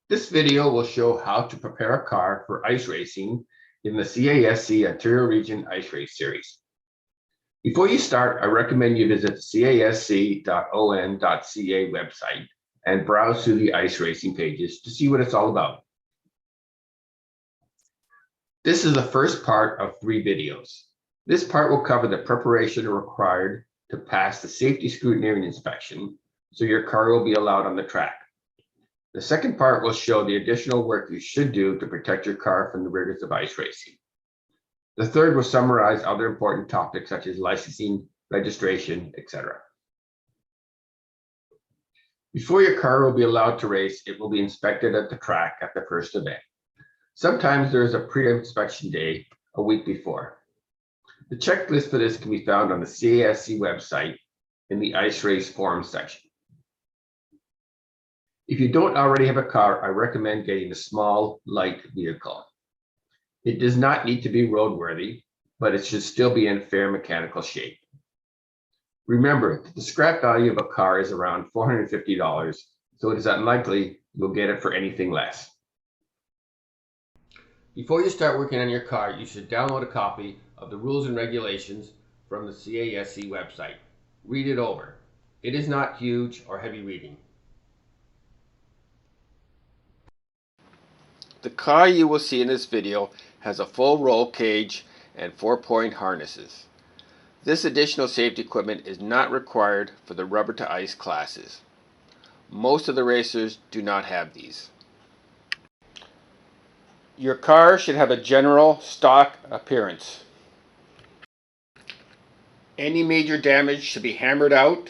This video will show how to prepare a car for ice racing in the CASC Ontario Region Ice Race Series. Before you start, I recommend you visit the CASC.ON.CA website and browse through the ice racing pages to see what it's all about. This is the first part of 3 videos. This part will cover the preparation required to pass the safety scrutineering inspection, so your car will be allowed on the track. The second part will show the additional work you should do to protect your car from the rigors of ice racing. The third will summarize other important topics such as licensing, registration, etc. Before your car will be allowed to race, it will be inspected at the track at the first event. Sometimes there is a pre-inspection day a week before. The checklist for this can be found on the CASC website in the Ice Race Forum section. If you don't already have a car, I recommend getting a small, light vehicle. It does not need to be roadworthy, but it should still be in fair mechanical shape. Remember, the scrap value of a car is around $450, so it is unlikely you'll get it for anything less. Before you start working on your car, you should download a copy of the rules and regulations from the CASC website. Read it over. It is not huge or heavy reading. The car you will see in this video has a full roll cage and 4-point harnesses. This additional safety equipment is not required for the rubber to ice classes. Most of the racers do not have these. Your car should have a general stock appearance. Any major damage should be hammered out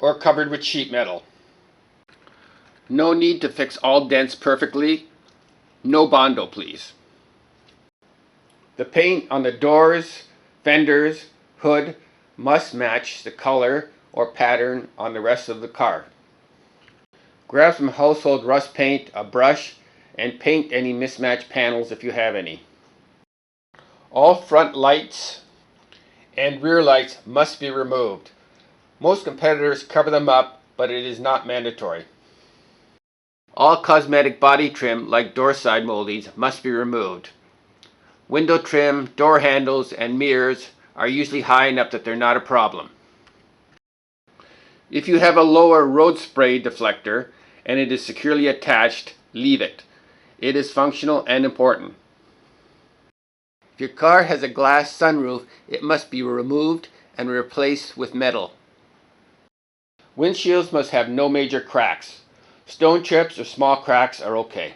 or covered with sheet metal. No need to fix all dents perfectly. No Bondo, please. The paint on the doors, fenders, hood must match the color or pattern on the rest of the car. Grab some household rust paint, a brush, and paint any mismatched panels if you have any. All front lights and rear lights must be removed. Most competitors cover them up, but it is not mandatory. All cosmetic body trim, like door side moldings, must be removed. Window trim, door handles, and mirrors are usually high enough that they're not a problem. If you have a lower road spray deflector and it is securely attached, leave it. It is functional and important. If your car has a glass sunroof, it must be removed and replaced with metal. Windshields must have no major cracks. Stone chips or small cracks are okay.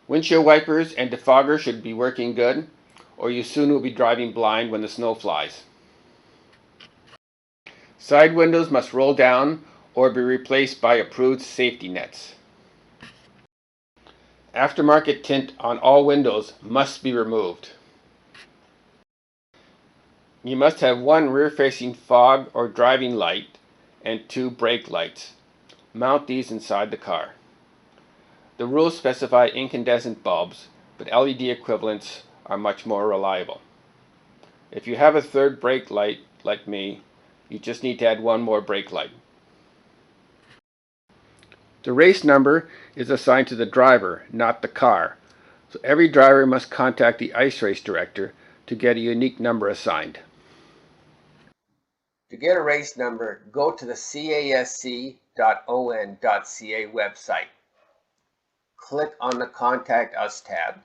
Windshield wipers and defogger should be working good, or you soon will be driving blind when the snow flies. Side windows must roll down or be replaced by approved safety nets. Aftermarket tint on all windows must be removed. You must have 1 rear-facing fog or driving light and 2 brake lights. Mount these inside the car. The rules specify incandescent bulbs, but LED equivalents are much more reliable. If you have a 3rd brake light, like me, you just need to add 1 more brake light. The race number is assigned to the driver, not the car, so every driver must contact the ice race director to get a unique number assigned. To get a race number, go to the CASC.ON.CA website. Click on the Contact Us tab,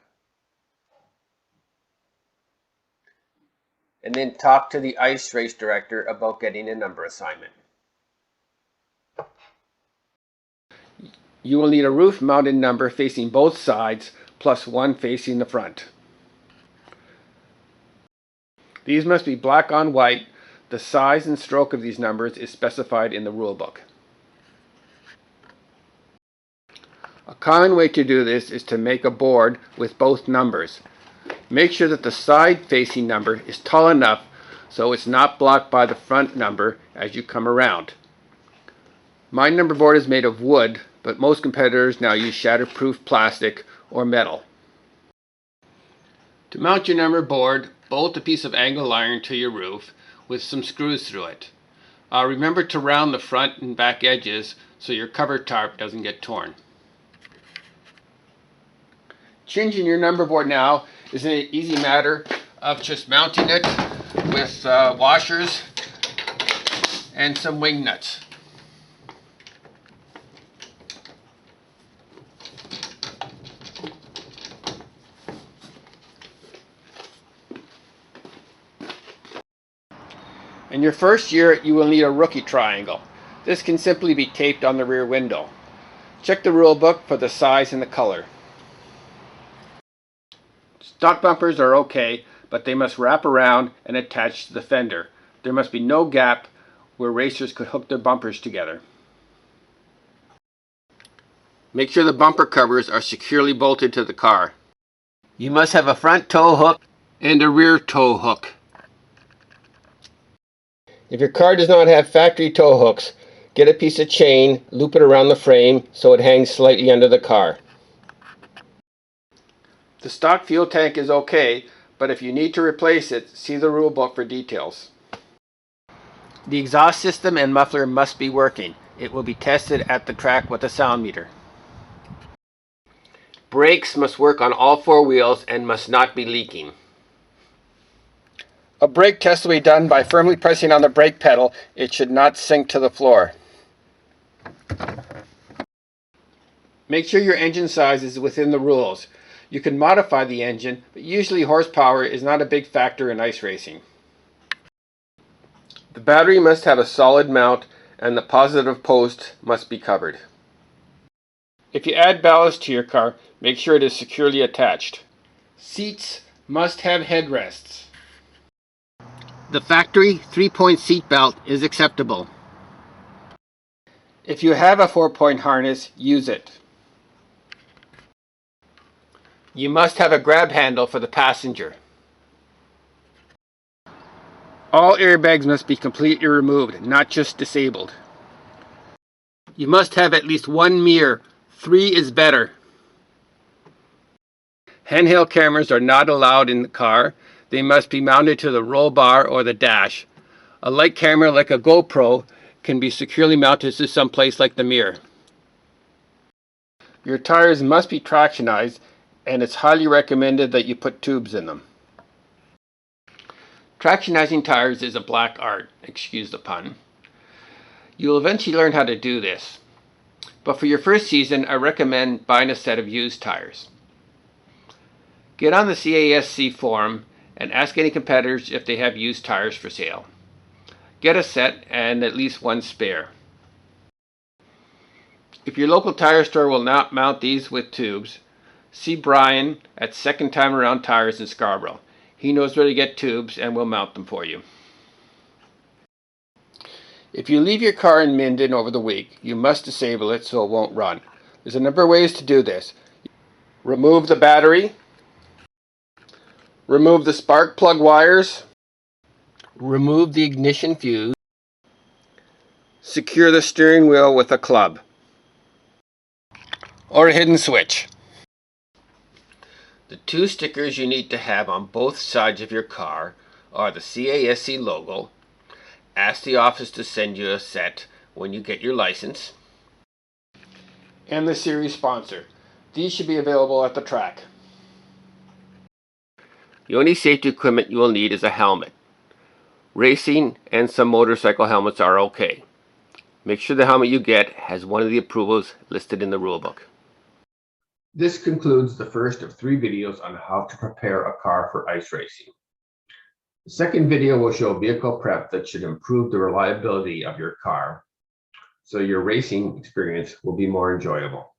and then talk to the ice race director about getting a number assignment. You will need a roof-mounted number facing both sides, plus 1 facing the front. These must be black on white. The size and stroke of these numbers is specified in the rulebook. A common way to do this is to make a board with both numbers. Make sure that the side-facing number is tall enough so it's not blocked by the front number as you come around. My number board is made of wood, but most competitors now use shatterproof plastic or metal. To mount your number board, bolt a piece of angle iron to your roof with some screws through it. Remember to round the front and back edges so your cover tarp doesn't get torn. Changing your number board now is an easy matter of just mounting it with washers and some wing nuts. In your first year, you will need a rookie triangle. This can simply be taped on the rear window. Check the rule book for the size and the color. Stock bumpers are okay, but they must wrap around and attach to the fender. There must be no gap where racers could hook their bumpers together. Make sure the bumper covers are securely bolted to the car. You must have a front tow hook and a rear tow hook. If your car does not have factory tow hooks, get a piece of chain, loop it around the frame so it hangs slightly under the car. The stock fuel tank is okay, but if you need to replace it, see the rule book for details. The exhaust system and muffler must be working. It will be tested at the track with a sound meter. Brakes must work on all four wheels and must not be leaking. A brake test will be done by firmly pressing on the brake pedal. It should not sink to the floor. Make sure your engine size is within the rules. You can modify the engine, but usually horsepower is not a big factor in ice racing. The battery must have a solid mount and the positive post must be covered. If you add ballast to your car, make sure it is securely attached. Seats must have headrests. The factory 3-point seat belt is acceptable. If you have a 4-point harness, use it. You must have a grab handle for the passenger. All airbags must be completely removed, not just disabled. You must have at least one mirror. 3 is better. Handheld cameras are not allowed in the car. They must be mounted to the roll bar or the dash. A light camera like a GoPro can be securely mounted to some place like the mirror. Your tires must be tractionized, and it's highly recommended that you put tubes in them. Tractionizing tires is a black art, excuse the pun. You'll eventually learn how to do this, but for your first season, I recommend buying a set of used tires. Get on the CASC forum and ask any competitors if they have used tires for sale. Get a set and at least one spare. If your local tire store will not mount these with tubes, see Brian at Second Time Around Tires in Scarborough. He knows where to get tubes and will mount them for you. If you leave your car in Minden over the week, you must disable it so it won't run. There's a number of ways to do this. Remove the battery. Remove the spark plug wires. Remove the ignition fuse. Secure the steering wheel with a club or a hidden switch. The 2 stickers you need to have on both sides of your car are the CASC logo. Ask the office to send you a set when you get your license. And the series sponsor. These should be available at the track. The only safety equipment you will need is a helmet. Racing and some motorcycle helmets are okay. Make sure the helmet you get has one of the approvals listed in the rulebook. This concludes the first of 3 videos on how to prepare a car for ice racing. The second video will show vehicle prep that should improve the reliability of your car, so your racing experience will be more enjoyable.